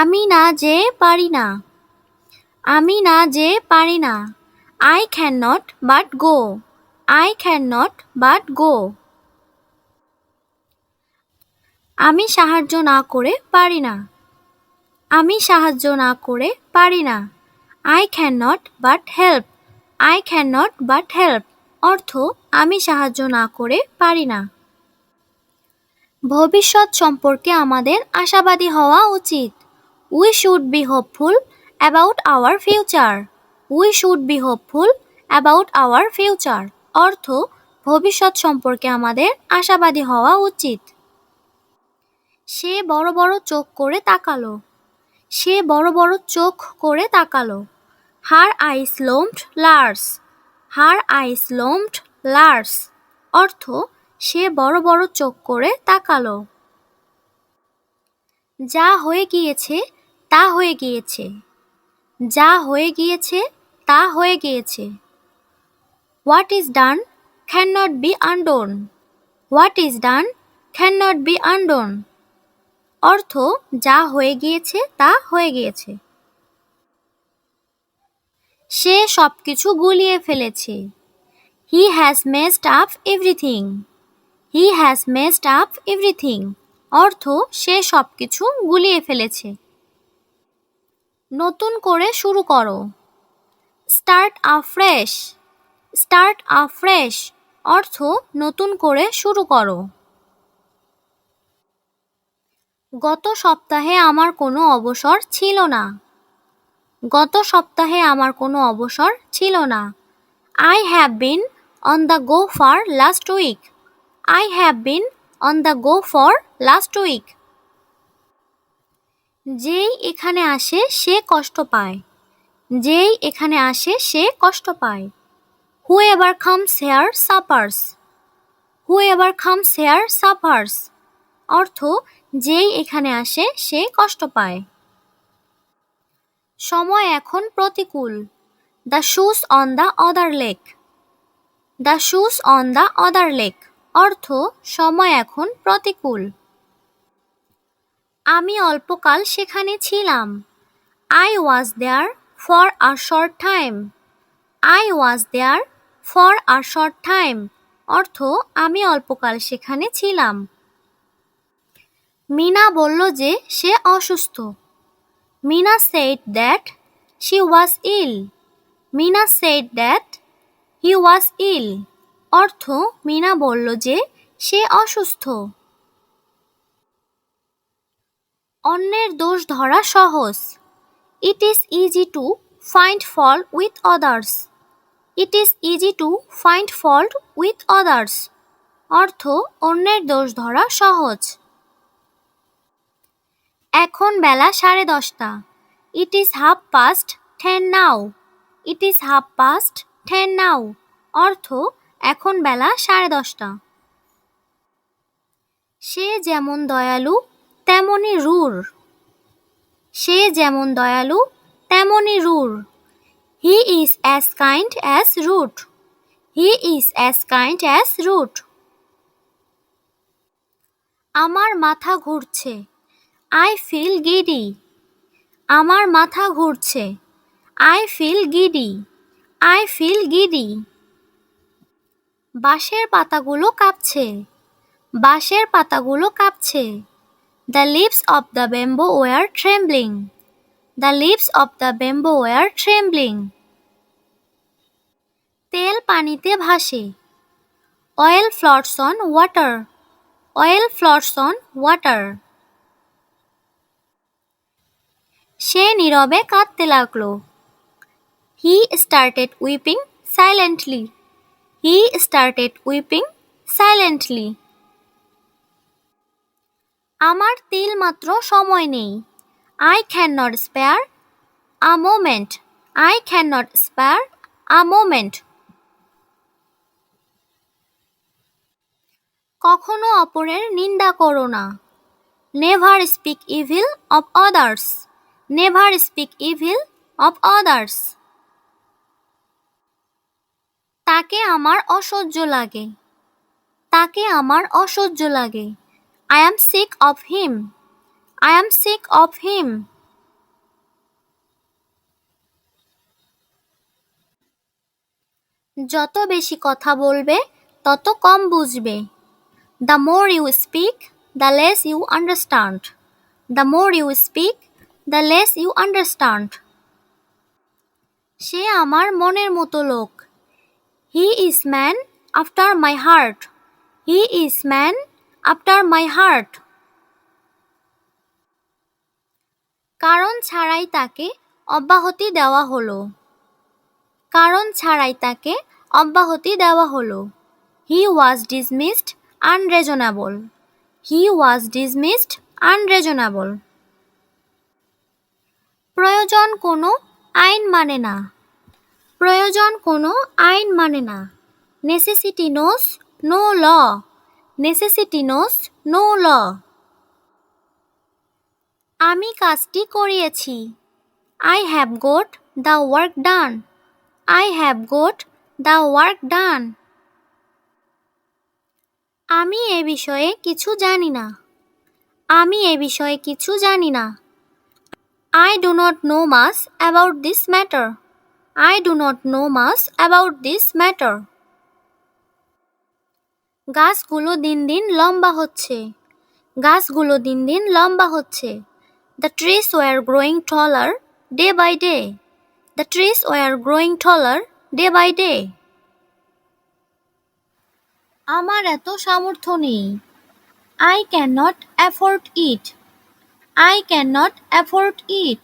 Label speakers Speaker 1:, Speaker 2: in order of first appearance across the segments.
Speaker 1: আমি না যেয়ে পারি না। আমি না যেয়ে পারি না। I cannot but go. I cannot but go. আমি সাহায্য না করে পারি না। আমি সাহায্য না করে পারি না। I cannot but help. I cannot but help. অর্থ আমি সাহায্য না করে পারি না। ভবিষ্যৎ সম্পর্কে আমাদের আশাবাদী হওয়া উচিত। We should be hopeful about our future. We should be hopeful about our future. অর্থ ভবিষ্যৎ সম্পর্কে আমাদের আশাবাদী হওয়া উচিত। সে বড় বড় চোখ করে তাকালো। সে বড় বড় চোখ করে তাকালো। Her eyes loomed large. Her eyes loomed large. অর্থ সে বড় বড় চোখ করে তাকালো। যা হয়ে গিয়েছে তা হয়ে গিয়েছে। যা হয়ে গিয়েছে তা হয়ে গিয়েছে। What is done cannot be undone. What is done cannot be undone. অর্থ যা হয়ে গিয়েছে তা হয়ে গিয়েছে। সে সবকিছু গুলিয়ে ফেলেছে। He has messed up everything. He has messed up everything. অর্থ সে সবকিছু গুলিয়ে ফেলেছে। নতুন করে শুরু করো। Start afresh. Start afresh. অর্থ নতুন করে শুরু করো। গত সপ্তাহে আমার কোনো অবসর ছিল না। গত সপ্তাহে আমার কোনো অবসর ছিল না। I have been on the go for last week. I have been on the go for last week. যেই এখানে আসে সে কষ্ট পায়। যেই এখানে আসে সে কষ্ট পায়। Whoever comes here suffers. Whoever comes here suffers. অর্থ যেই এখানে আসে সে কষ্ট পায়। সময় এখন প্রতিকূল। The shoes on the other leg. The shoes on the other leg. অর্থ সময় এখন প্রতিকূল। আমি অল্পকাল সেখানে ছিলাম। I was there for a short time. I was there for a short time. অর্থ আমি অল্পকাল সেখানে ছিলাম। মিনা বলল যে সে অসুস্থ। Mina said that she was ill. Mina said that he was ill. অর্থ মিনা বলল যে সে অসুস্থ। অন্যের দোষ ধরা সহজ। It is easy to find fault with others. It is easy to find fault with others. অর্থ অন্যের দোষ ধরা সহজ। এখন বেলা 10:30। It is 10:30 now. It is 10:30 now. অর্থ এখন বেলা 10:30। সে যেমন দয়ালু তেমনি রূঢ়। সে যেমন দয়ালু তেমনি রূঢ়। He is as kind as rude. He is as kind as rude. আমার মাথা ঘুরছে। I feel giddy. আমার মাথা ঘুরছে। I feel giddy. I feel giddy. বাঁশের পাতাগুলো কাঁপছে। বাঁশের পাতাগুলো কাঁপছে। The leaves of the bamboo were trembling. The leaves of the bamboo were trembling. তেল পানিতে ভাসে। Oil floats on water. Oil floats on water. সে নীরবে কাঁদতে লাগলো। He started weeping silently. He started weeping silently. আমার তিলমাত্র সময় নেই। I cannot spare a moment. I cannot spare a moment. কখনো অপরের নিন্দা করো না। Never speak evil of others. Never speak evil of others. তাকে আমার অসহ্য লাগে। তাকে আমার অসহ্য লাগে। I am sick of him. I am sick of him. যত বেশি কথা বলবে তত কম বুঝবে। The more you speak, the less you understand. The more you speak, the less you understand. সে আমার মনের মতো লোক। He is man after my heart. He is man after my heart. কারণ ছাড়াই তাকে অব্যাহতি দেওয়া হলো। কারণ ছাড়াই তাকে অব্যাহতি দেওয়া হলো। He was dismissed unreasonable. He was dismissed unreasonable. প্রয়োজন কোনো আইন মানে না। প্রয়োজন কোনো আইন মানে না। Necessity knows no law. Necessity knows no law. আমি কাজটি করিয়েছি। I have got the work done. I have got the work done. আমি এ বিষয়ে কিছু জানি না। আমি এ বিষয়ে কিছু জানি না। I do not know much about this matter. I do not know much about this matter. গাছগুলো দিন দিন লম্বা হচ্ছে। গাছগুলো দিন দিন লম্বা হচ্ছে। The trees were growing taller day by day. The trees were growing taller day by day. আমার এত সামর্থ্য নেই। I cannot afford it. I cannot afford it.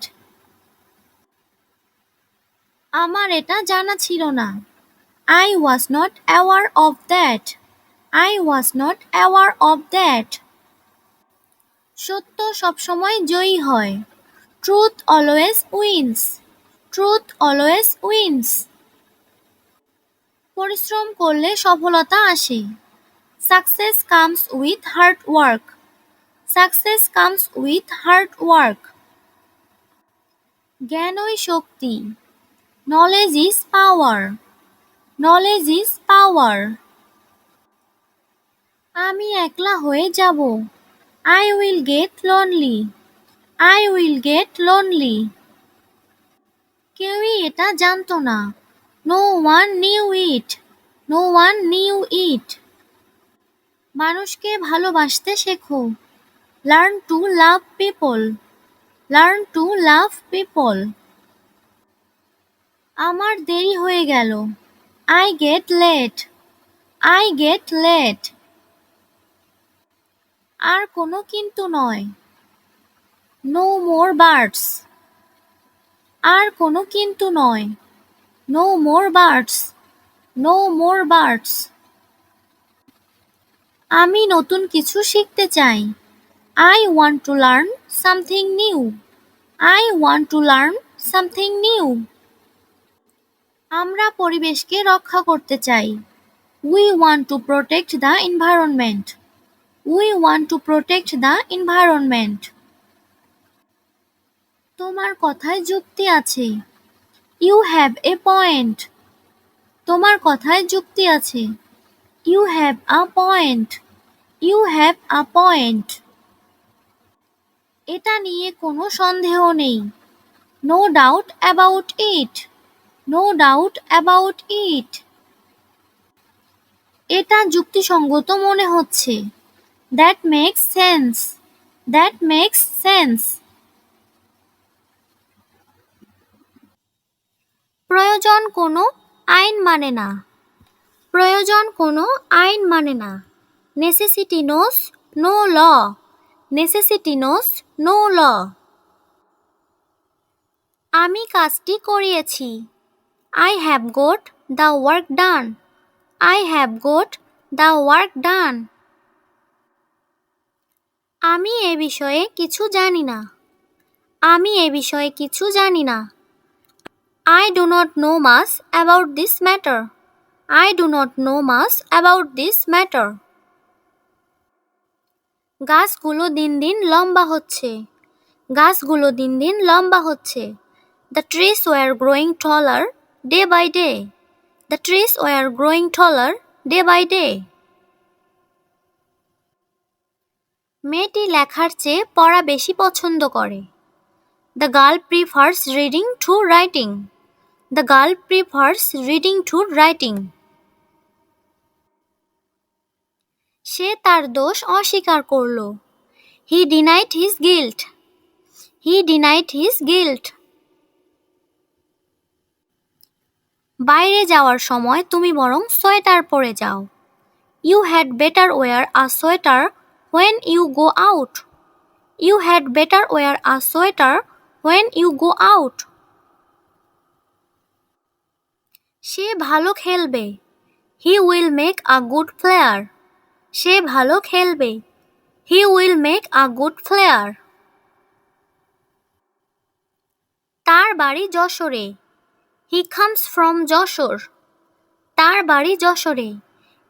Speaker 1: আমার এটা জানা ছিল না। I was not aware of that. I was not aware of that. সত্য সবসময় জয়ী হয়। Truth always wins. Truth always wins. পরিশ্রম করলে সফলতা আসে। Success comes with hard work. Success comes with hard work. জ্ঞানই Shakti. Knowledge is power. Knowledge is power. আমি একলা হয়ে যাব। I will get lonely. I will get lonely. কেউই এটা জানতো না। No one knew it. No one knew it. মানুষকে ভালোবাসতে শেখো। Learn to love people. Learn to love people. আমার দেরি হয়ে গেল। I get late. I get late. আর কোনো কিন্তু নয়। No more birds. আর কোনো কিন্তু নয়। No more birds. No more birds. আমি নতুন কিছু শিখতে চাই। I want to learn something new. I want to learn something new. আমরা পরিবেশকে রক্ষা করতে চাই। We want to protect the environment. We want to protect the environment. তোমার কথায় যুক্তি আছে। You have a point. তোমার কথায় যুক্তি আছে। You have a point. You have a point. এটা নিয়ে কোনো সন্দেহ নেই। No doubt about it. No doubt about it. এটা যুক্তিসঙ্গত মনে হচ্ছে। That makes sense. That makes sense. প্রয়োজন কোনো আইন মানে না। প্রয়োজন কোনো আইন মানে না। Necessity knows no law. Necessity knows no law. আমি কাজটি করিয়েছি। I have got the work done. I have got the work done. আমি এ বিষয়ে কিছু জানি না। আমি এ বিষয়ে কিছু জানি না। I do not know much about this matter. I do not know much about this matter. গাছগুলো দিন দিন লম্বা হচ্ছে। গাছগুলো দিন দিন লম্বা হচ্ছে। The trees were growing taller day by day. The trees were growing taller day by day. মেয়েটি লেখার চেয়ে পড়া বেশি পছন্দ করে। The girl prefers reading to writing. The girl prefers reading to writing. সে তার দোষ অস্বীকার করল। He denied his guilt. He denied his guilt. বাইরে যাওয়ার সময় তুমি বরং সোয়েটার পরে যাও। You had better wear a sweater when you go out. You had better wear a sweater when you go out. সে ভালো খেলবে। He will make a good player. সে ভালো খেলবে। He will make a good player. তার বাড়ি যশোরে। He comes from Jessore. তার বাড়ি যশোরে।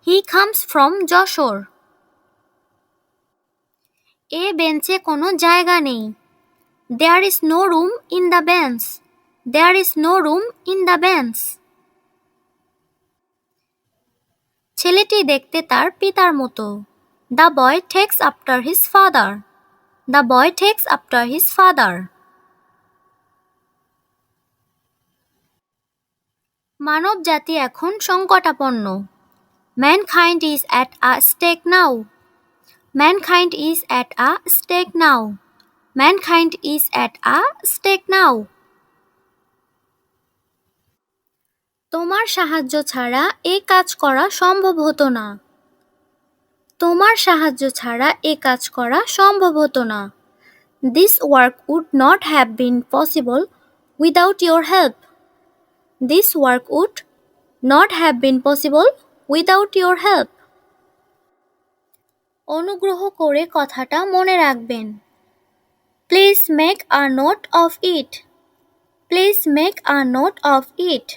Speaker 1: He comes from Jessore. এ বেঞ্চে কোনো জায়গা নেই। There is no room in the bench. There is no room in the bench. ছেলেটি দেখতে তার পিতার মতো। The boy takes after his father. The boy takes after his father. মানব জাতি এখন সংকটাপন্ন। Mankind is at a stake now. Mankind is at a stake now. Mankind is at a stake now. তোমার সাহায্য ছাড়া এই কাজ করা সম্ভব হতো না। তোমার সাহায্য ছাড়া এই কাজ করা সম্ভব হতো না। This work would not have been possible without your help. This work would not have been possible without your help. অনুগ্রহ করে কথাটা মনে রাখবেন। Please make a note of it. Please make a note of it.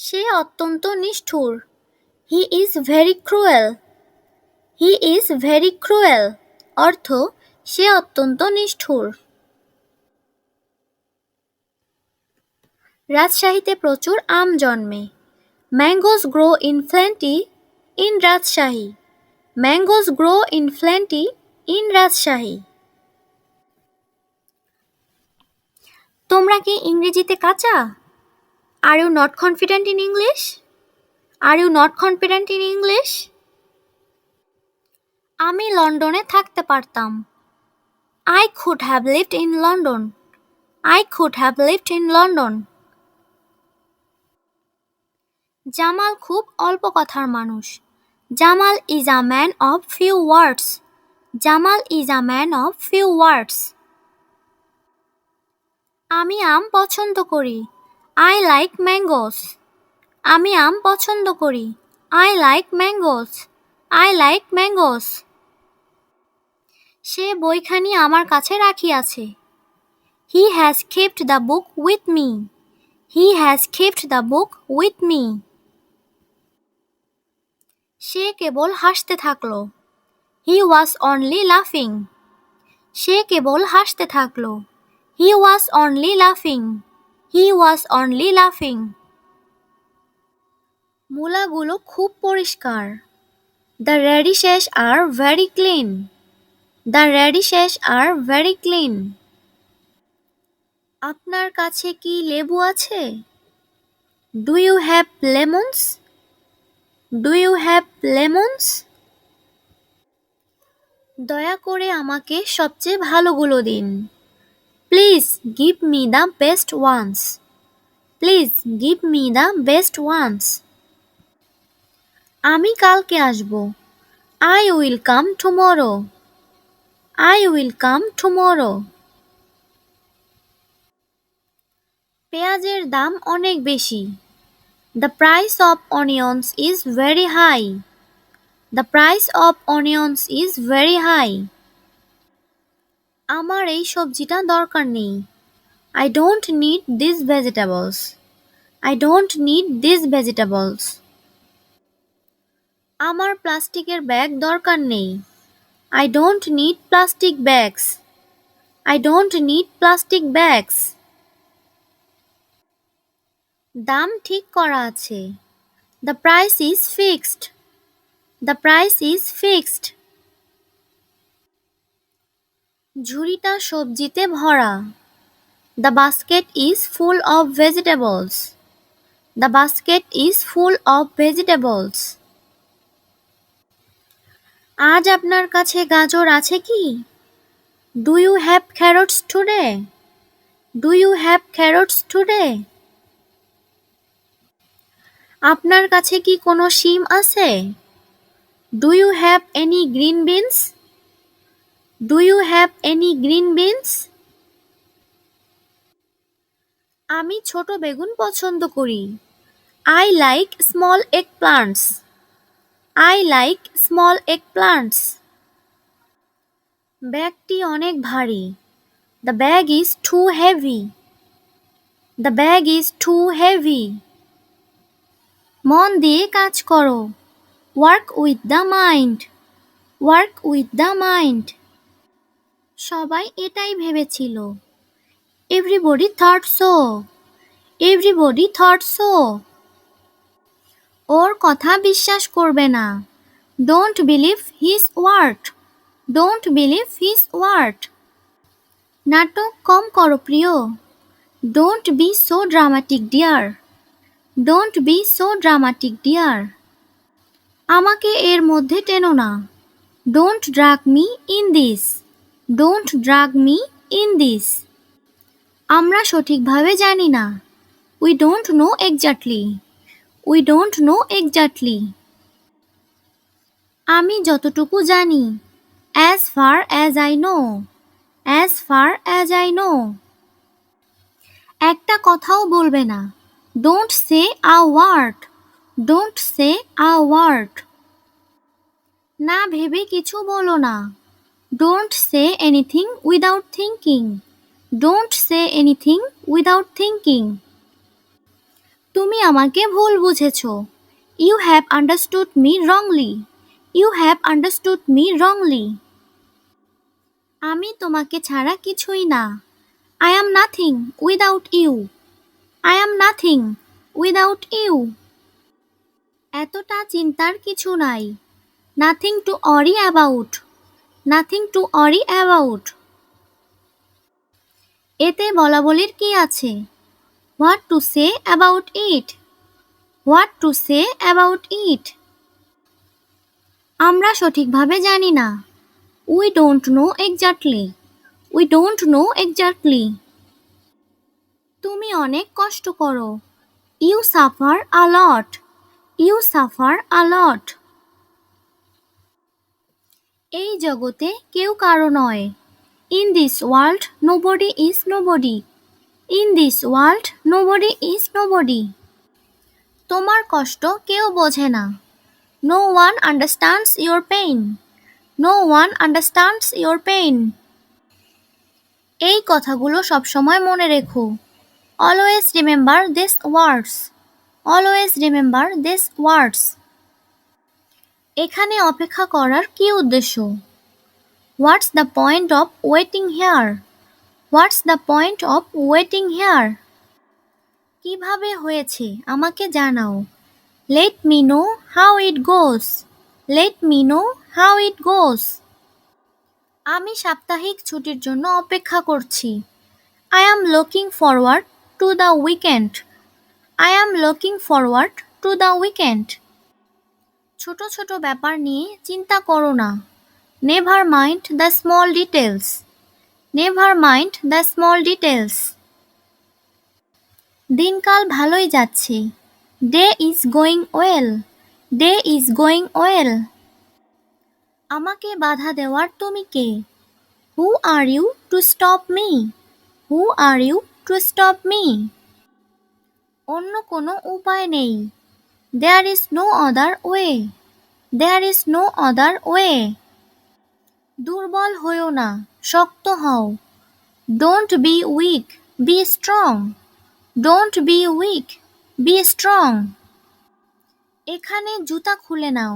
Speaker 1: সে অত্যন্ত নিষ্ঠুর। He is very cruel. He is very cruel. অর্থ সে অত্যন্ত নিষ্ঠুর। রাজশাহীতে প্রচুর আম জন্মে। Mangoes grow in plenty in Rajshahi. Mangoes grow in plenty in Rajshahi. তোমরা কি ইংরেজিতে কাঁচা? Are you not confident in English? Are you not confident in English? আমি লন্ডনে থাকতে পারতাম। I could have lived in London. I could have lived in London. Jamal খুব অল্প কথার মানুষ। Jamal is a man of few words. Jamal is a man of few words. আমি আম পছন্দ করি। I like mangoes. আমি আম পছন্দ করি। I like mangoes. I like mangoes. সে বইখানি আমার কাছে রাখিয়াছে। He has kept the book with me. He has kept the book with me. সে কেবল হাসতে থাকলো। He was only laughing. সে কেবল হাসতে থাকলো। He was only laughing. He was only laughing. মূলাগুলো খুব পরিষ্কার। The radishes are very clean. The radishes are very clean. আপনার কাছে কি লেবু আছে? Do you have lemons? Do you have lemons? দয়া করে আমাকে সবচেয়ে ভালোগুলো দিন। Please give me the best ones. Please give me the best ones. আমি কালকে আসব। I will come tomorrow. I will come tomorrow. পেঁয়াজের দাম অনেক বেশি। The price of onions is very high. The price of onions is very high. আমার এই সবজিটা দরকার নেই। I don't need these vegetables. I don't need these vegetables. আমার প্লাস্টিকের ব্যাগ দরকার নেই। I don't need plastic bags. I don't need plastic bags. দাম ঠিক করা আছে। The price is fixed. The price is fixed. ঝুড়িটা সবজিতে ভরা। The basket is full of vegetables. The basket is full of vegetables. আজ আপনার কাছে গাজর আছে কি? Do you have carrots today? Do you have carrots today? আপনার কাছে কি কোনো শিম আছে? Do you have any green beans? Do you have any green beans? আমি ছোট বেগুন পছন্দ করি। I like small eggplants. I like small eggplants. ব্যাগটি অনেক ভারী। The bag is too heavy. The bag is too heavy. মন দিয়ে কাজ করো। Work with the mind. Work with the mind. সবাই এটাই ভেবেছিল। Everybody thought so. Everybody thought so. ওর কথা বিশ্বাস করবে না। Don't believe his word. Don't believe his word. নাটক কম করো প্রিয়। Don't be so dramatic dear. Don't be so dramatic dear. আমাকে এর মধ্যে টেনো না। Don't drag me in this. Don't drag me in this. আমরা সঠিকভাবে জানি না। We don't know exactly. We don't know exactly. আমি যতটুকু জানি। As far as I know. As far as I know. একটা কথাও বলবে না। Don't say a word. Don't say a word. না ভেবে কিছু বলো না। Don't say anything without thinking. Don't say anything without thinking. তুমি আমাকে ভুল বুঝেছো। You have understood me wrongly. You have understood me wrongly. আমি তোমাকে ছাড়া কিছুই না। I am nothing without you. I am nothing without you. এতটা চিন্তার কিছু নাই। Nothing to worry about. Nothing to worry about. এতে বলাবলির কি আছে? What to say about it? What to say about it? আমরা সঠিকভাবে জানি না। We don't know exactly. We don't know exactly. তুমি অনেক কষ্ট করো। You suffer a lot. You suffer a lot. এই জগতে কেউ কারো নয়। In this world nobody is nobody. In this world nobody is nobody. তোমার কষ্ট কেউ বোঝে না। No one understands your pain. No one understands your pain. এই কথাগুলো সবসময় মনে রেখো। Always remember these words. Always remember these words. এখানে অপেক্ষা করার কি উদ্দেশ্য? What's the point of waiting here? What's the point of waiting here? কিভাবে হয়েছে আমাকে জানাও। Let me know how it goes. Let me know how it goes. আমি সাপ্তাহিক ছুটির জন্য অপেক্ষা করছি। I am looking forward to the weekend. I am looking forward to the weekend. ছোট ছোট ব্যাপার নিয়ে চিন্তা করো না। Never mind the small details. Never mind the small details. দিনকাল ভালোই যাচ্ছে। Day is going well. Day is going well. আমাকে বাধা দেওয়ার তুমি কে? Who are you to stop me? Who are you to stop me? অন্য কোনো উপায় নেই। There is no other way. There is no other way. দুর্বল হয়ো না, শক্ত হও। Don't be weak, be strong. Don't be weak, be strong. এখানে জুতা খুলে নাও।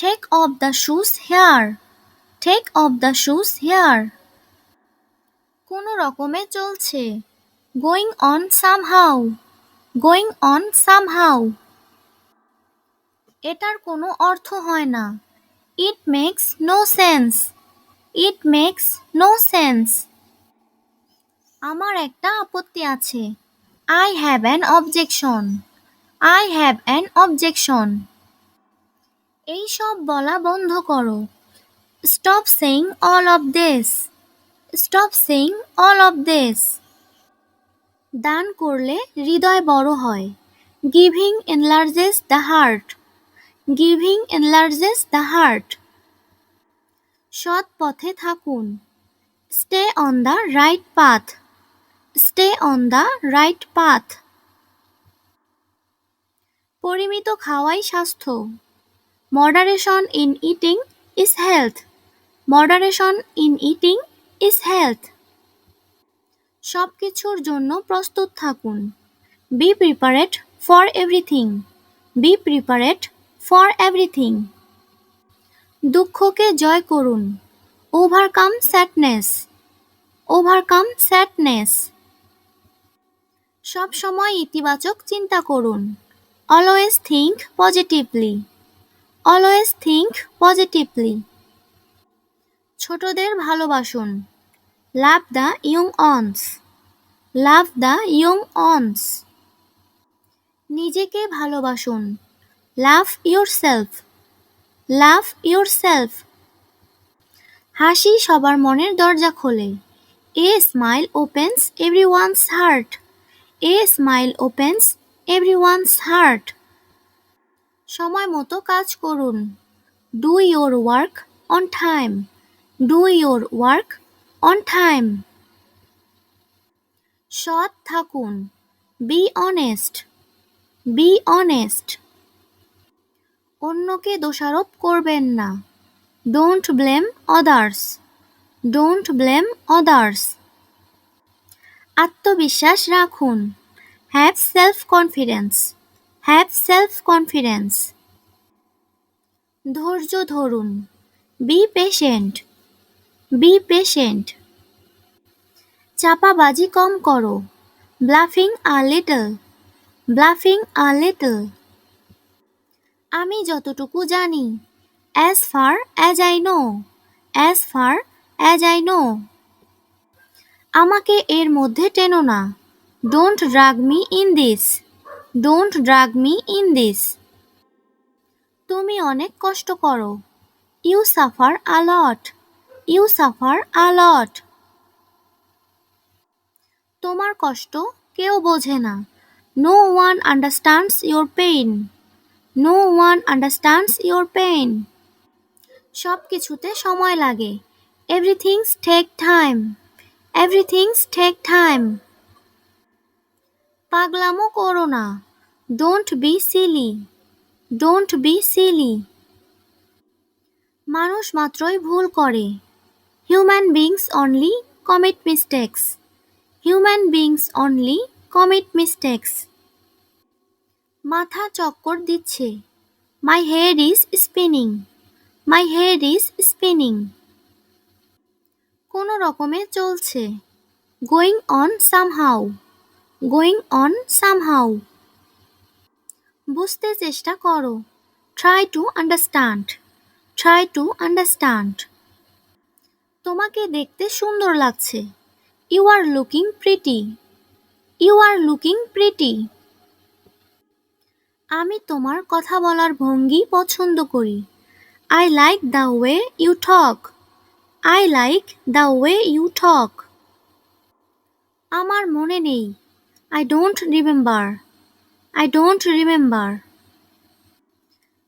Speaker 1: Take off the shoes here. Take off the shoes here. কোনো রকমে চলছে। Going on somehow. Going on somehow. এটার কোনো অর্থ হয় না। It makes no sense. It makes no sense. আমার একটা আপত্তি আছে। I have an objection. I have an objection. এই সব বলা বন্ধ করো। Stop saying all of this. Stop saying all of this. দান করলে হৃদয় বড় হয়। Giving enlarges the heart. Giving enlarges the heart. সৎ পথে থাকুন। Stay on the right path. Stay on the right path. পরিমিত খাওয়াই স্বাস্থ্য। Moderation in eating is health. Moderation in eating is health. সব কিছুর জন্য প্রস্তুত থাকুন। Be prepared for everything. Be prepared for everything. দুঃখকে জয় করুন। Overcome sadness. Overcome sadness. সব সময় ইতিবাচক চিন্তা করুন। Always think positively. Always think positively. ছোটদের ভালোবাসুন। Love the young ones. Love the young ones. নিজেকে ভালোবাসুন। Love yourself. Love yourself. হাসি সবার মনের দরজা খোলে। A smile opens everyone's heart. A smile opens everyone's heart. সময় মতো কাজ করুন। Do your work on time. Do your work on time. সৎ থাকুন। Be honest. Be honest. অন্যকে দোষারোপ করবেন না। Don't blame others. Don't blame others. আত্মবিশ্বাস রাখুন। Have self-confidence. Have self-confidence. ধৈর্য ধরুন। Be patient. Be patient. চাপাবাজি কম করো। Bluffing a little. Bluffing a little. আমি যতটুকু জানি। As far as I know. As far as I know. আমাকে এর মধ্যে টেনো না। Don't drag me in this. Don't drag me in this. তুমি অনেক কষ্ট করো। You suffer a lot. You suffer a lot. তোমার কষ্ট কেউ বোঝে না। No one understands your pain. No one understands your pain. সব কিছুতে সময় লাগে। Everything take time. Everything take time. পাগলামো করো না। Don't be silly. Don't be silly. মানুষ মাত্রই ভুল করে। Human beings only commit mistakes. Human beings only commit mistakes. মাথা চক্কর দিচ্ছে। My head is spinning. My head is spinning. কোনো রকমে চলছে। Going on somehow. Going on somehow. বুঝতে চেষ্টা করো। Try to understand. Try to understand. তোমাকে দেখতে সুন্দর লাগছে। You are looking pretty. You are looking pretty. আমি তোমার কথা বলার ভঙ্গি পছন্দ করি। I like the way you talk. I like the way you talk. আমার মনে নেই। I don't remember. I don't remember.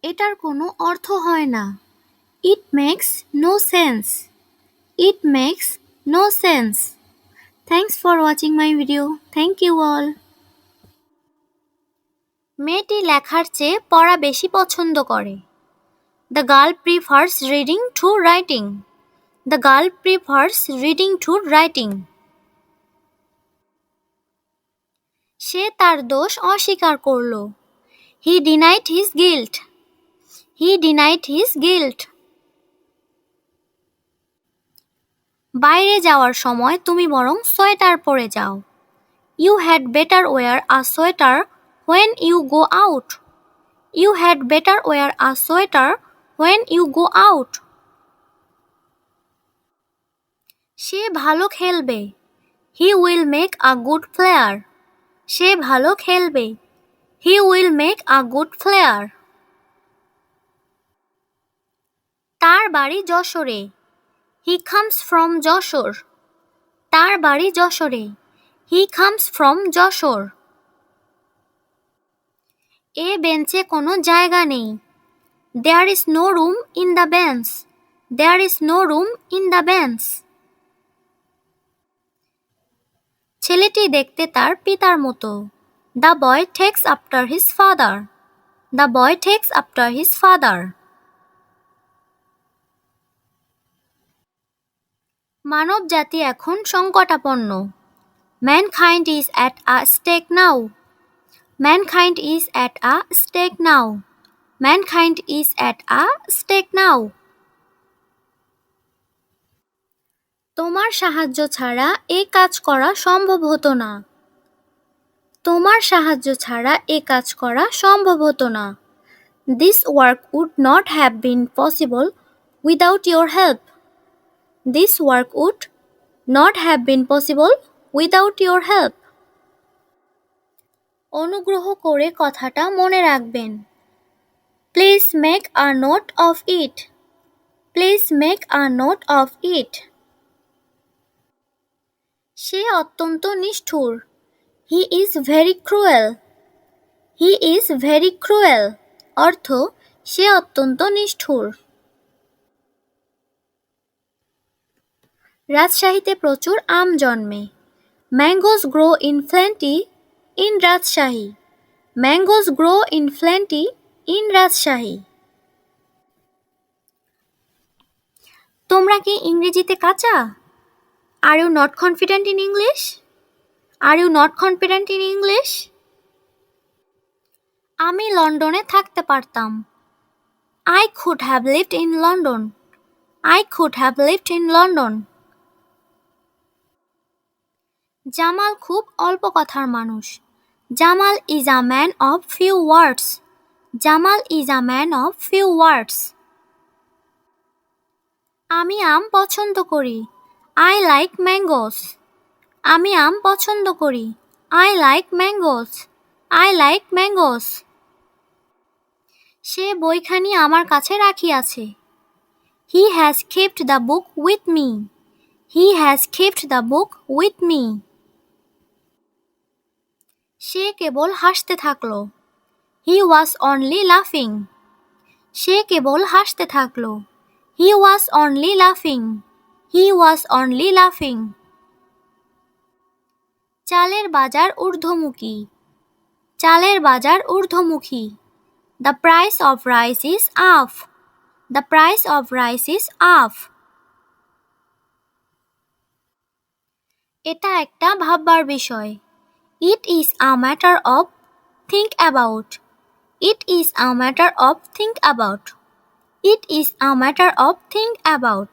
Speaker 1: এটার কোনো অর্থ হয় না। It makes no sense. It makes no sense. Thanks for watching my video. Thank you all. মেয়েটি লেখার চেয়ে পড়া বেশি পছন্দ করে। The girl prefers reading to writing. The girl prefers reading to writing. সে তার দোষ অস্বীকার করল। He denied his guilt. He denied his guilt. বাইরে যাওয়ার সময় তুমি বরং সোয়েটার পরে যাও। You had better wear a sweater when you go out. You had better wear a sweater when you go out. সে ভালো খেলবে। He will make a good player. সে ভালো খেলবে। He will make a good player. তার বাড়ি যশোরে। He comes from Jessore. তার বাড়ি যশোরে। He comes from Jessore. এ বেঞ্চে কোনো জায়গা নেই। There is no room in the bench. There is no room in the bench. ছেলেটি দেখতে তার পিতার মতো। The boy takes after his father. The boy takes after his father. মানব জাতি এখন সংকটাপন্ন। Mankind is at a stake now. Mankind is at a stake now. Mankind is at a stake now. তোমার সাহায্য ছাড়া এই কাজ করা সম্ভব হতো না। তোমার সাহায্য ছাড়া এই কাজ করা সম্ভব হতো না। This work would not have been possible without your help. This work would not have been possible without your help. অনুগ্রহ করে কথাটা মনে রাখবেন। Please make a note of it. Please make a note of it. সে অত্যন্ত নিষ্ঠুর। He is very cruel. He is very cruel. অর্থ সে অত্যন্ত নিষ্ঠুর। রাজশাহীতে প্রচুর আম জন্মে। Mangoes grow in plenty in Rajshahi. Mangoes grow in plenty in Rajshahi. তোমরা কি ইংরেজিতে কাঁচা? Are you not confident in English? Are you not confident in English? আমি লন্ডনে থাকতে পারতাম। I could have lived in London. I could have lived in London. Jamal খুব অল্প কথার মানুষ। Jamal is a man of few words. Jamal is a man of few words. আমি আম পছন্দ করি। I like mangoes. আমি আম পছন্দ করি। I like mangoes. I like mangoes. সে বইখানি আমার কাছে রাখিয়াছে। He has kept the book with me. He has kept the book with me. সে কেবল হাসতে থাকলো। He was only laughing. সে কেবল হাসতে থাকলো। He was only laughing. He was only laughing. চালের বাজার ঊর্ধ্বমুখী। চালের বাজার ঊর্ধ্বমুখী। The price of rice is up. The price of rice is up. এটা একটা ভাববার বিষয়। It is a matter of think about. It is a matter of think about. It is a matter of think about.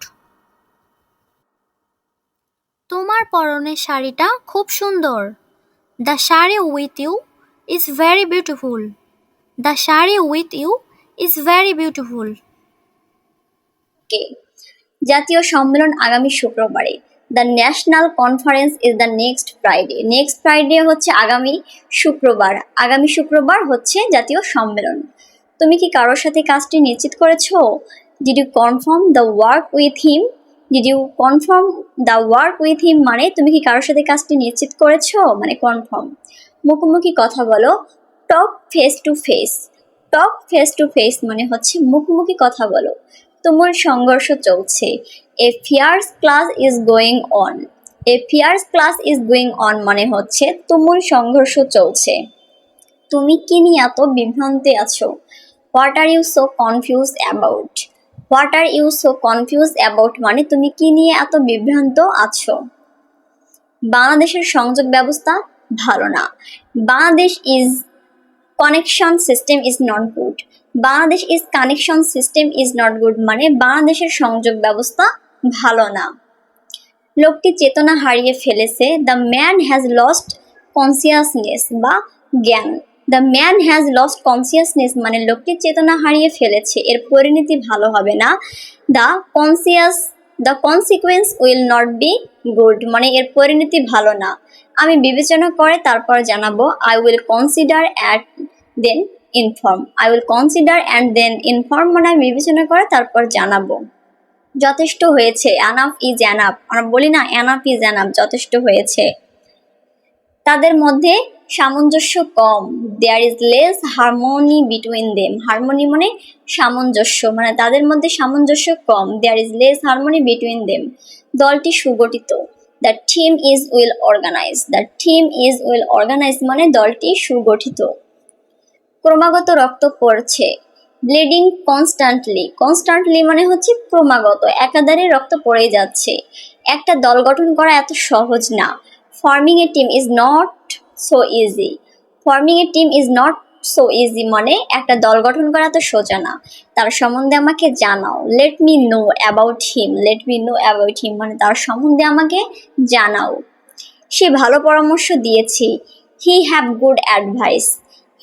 Speaker 1: তোমার পরনের শাড়িটা খুব সুন্দর। The shari with you is very beautiful. The shari with you is very beautiful.
Speaker 2: কে জাতীয় সম্মেলন আগামী শুক্রবারে। The national conference is the next Friday. Next Friday হচ্ছে আগামী শুক্রবার। আগামী শুক্রবার হচ্ছে জাতীয় সম্মেলন। তুমি কি কারোর সাথে কাজটি নিশ্চিত করেছো? Did you confirm the work with him? Did you confirm the work with him মানে তুমি কি কারোর সাথে কাজটি নিশ্চিত করেছো, মানে কনফার্ম। মুখোমুখি কথা বলো, talk face to face. Talk face to face মানে হচ্ছে মুখোমুখি কথা বলো। তুমুল সংঘর্ষ চলছে। A fierce clash is going on. A fierce clash is going on মানে হচ্ছে তুমুল সংঘর্ষ চলছে। তুমি কি নিয়ে এত বিভ্রান্তি আছো? What are you so confuse about? What are you so confuse about মানে তুমি কি নিয়ে এত বিভ্রান্ত আছো। বাংলাদেশের সংযোগ ব্যবস্থা ভালো না। Bangladesh is connection system is not good. Bangladesh is connection system is not good মানে বাংলাদেশের সংযোগ ব্যবস্থা ভালো না। লোকটি চেতনা হারিয়ে ফেলেছে। The man has lost consciousness বা জ্ঞান। The man has lost consciousness মানে লোকটি চেতনা হারিয়ে ফেলেছে। এর পরিণতি ভালো হবে না। The the consequence will not be good, মানে এর পরিণতি ভালো না। আমি বিবেচনা করে তারপর জানাবো। I will consider at then inform. I will consider and then inform, মানে আমি বিবেচনা করে তারপর জানাবো। যথেষ্ট হয়েছে, এনাফ ইজ এনাফ, আমরা বলি না এনাফ ইজ এনাফ, যথেষ্ট হয়েছে। তাদের মধ্যে সামঞ্জস্য কম, there is less harmony between them. Harmony মানে সামঞ্জস্য, মানে তাদের মধ্যে সামঞ্জস্য কম, there is less harmony between them. দলটি সুগঠিত, the team is well organise. The team is well organise মানে দলটি সুগঠিত। ক্রমাগত রক্ত পড়ছে, ব্লিডিং কনস্ট্যান্টলি। কনস্ট্যান্টলি মানে হচ্ছে ক্রমাগত, একাধারে রক্ত পড়ে যাচ্ছে। একটা দল গঠন করা এত সহজ না। Forming A team is not so easy. Forming A team is not so easy মানে একটা দল গঠন করা তো সোজা না। তার সম্বন্ধে আমাকে জানাও। Let me know about him. Let me know about him মানে তার সম্বন্ধে আমাকে জানাও। সে ভালো পরামর্শ দিয়েছে। He have good advice.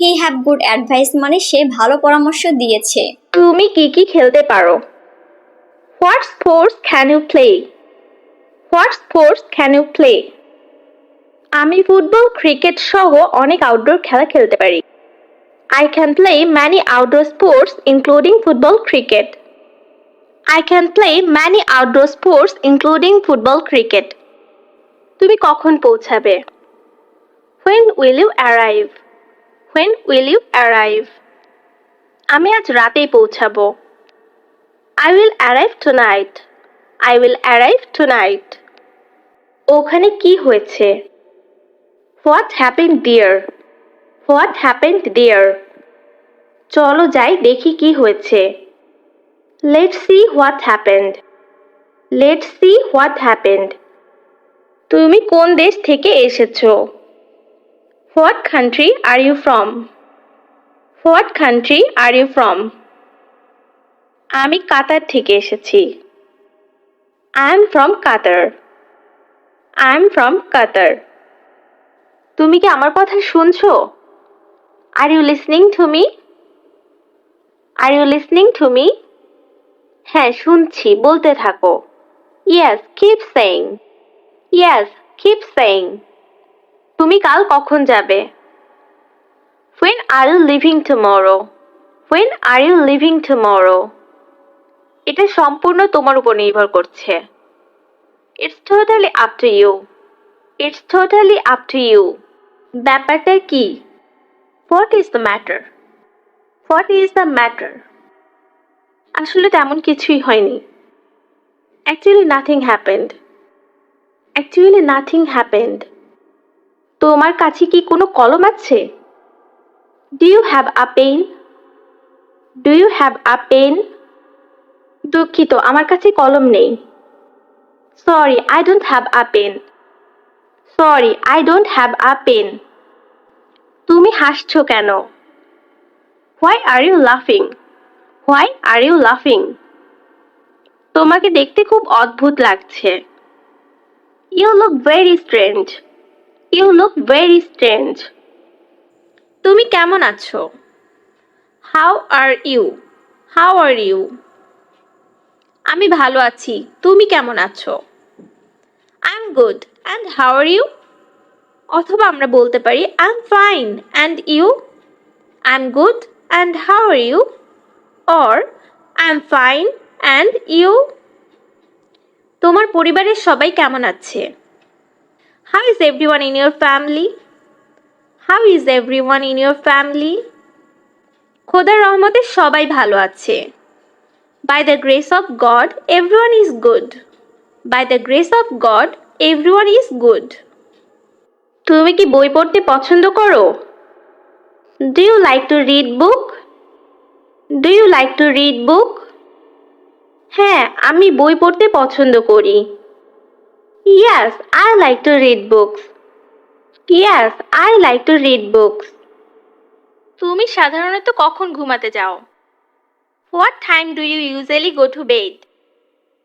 Speaker 2: He have good advice মানে সে ভালো পরামর্শ দিয়েছে।
Speaker 3: তুমি কি কি খেলতে পারো? What sports can you play? What sports can you play? আমি ফুটবল, ক্রিকেট সহ অনেক আউটডোর খেলা খেলতে পারি। I can play many outdoor sports including football, cricket. I can play many outdoor sports including football, cricket. তুমি কখন পৌঁছাবে? When will you arrive? When will you arrive? আমি আজ রাতেই পৌঁছাবো। I will arrive tonight. I will arrive tonight. ওখানে কি হয়েছে? What happened there? What happened there? চলো যাই দেখি কি হয়েছে। Let's see what happened. Let's see what happened. তুমি কোন দেশ থেকে এসেছো? What country are you from? What country are you from? আমি কাতার থেকে এসেছি। I am from Qatar. I am from Qatar. তুমি কি আমার কথা শুনছো? Are you listening to me? Are you listening to me? হ্যাঁ শুনছি, বলতে থাকো। Yes, keep saying. Yes, keep saying. তুমি কাল কখন যাবে? When are you leaving tomorrow? When are you leaving tomorrow? এটা সম্পূর্ণ তোমার উপর নির্ভর করছে। It's totally up to you. It's totally up to you. ব্যাপারটা কি? What is the matter? What is the matter? আসলে তেমন কিছুই হয়নি। Actually nothing happened. Actually nothing happened. তোমার কাছে কি কোনো কলম আছে? Do you have a pen? Do you have a pen? দুঃখিত, আমার কাছে কলম নেই। Sorry, I don't have a pen. Sorry, I don't have a pen. তুমি হাসছো কেন? Why are you laughing? Why are you laughing? তোমাকে দেখতে খুব অদ্ভুত লাগছে। You look very strange. You look very strange. তুমি কেমন আছো? How are you? How are you? আমি ভালো আছি, তুমি কেমন আছো? I'm good. And how are you? অথবা আমরা বলতে পারি I'm fine. And you? I'm good. And how are you? Or I'm fine. And you? তোমার পরিবারের সবাই কেমন আছে? How is everyone in your family? How is everyone in your family? খোদার রহমতে সবাই ভালো আছে। By the grace of God, everyone is good. By the grace of God, everyone is good. তুমি কি বই পড়তে পছন্দ করো? Do you like to read book? Do you like to read book? হ্যাঁ, আমি বই পড়তে পছন্দ করি। Yes, I like to read books. Yes, I like to read books. তুমি সাধারণত কখন ঘুমাতে যাও? What time do you usually go to bed?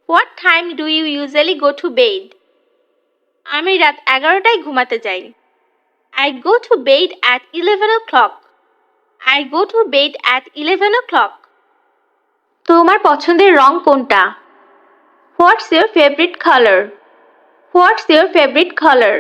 Speaker 3: What time do you usually go to bed? আমি রাত 11টায় ঘুমাতে যাই। I go to bed at 11 o'clock. I go to bed at 11 o'clock. তোমার পছন্দের রং কোনটা? What's your favourite colour? What's your favourite colour?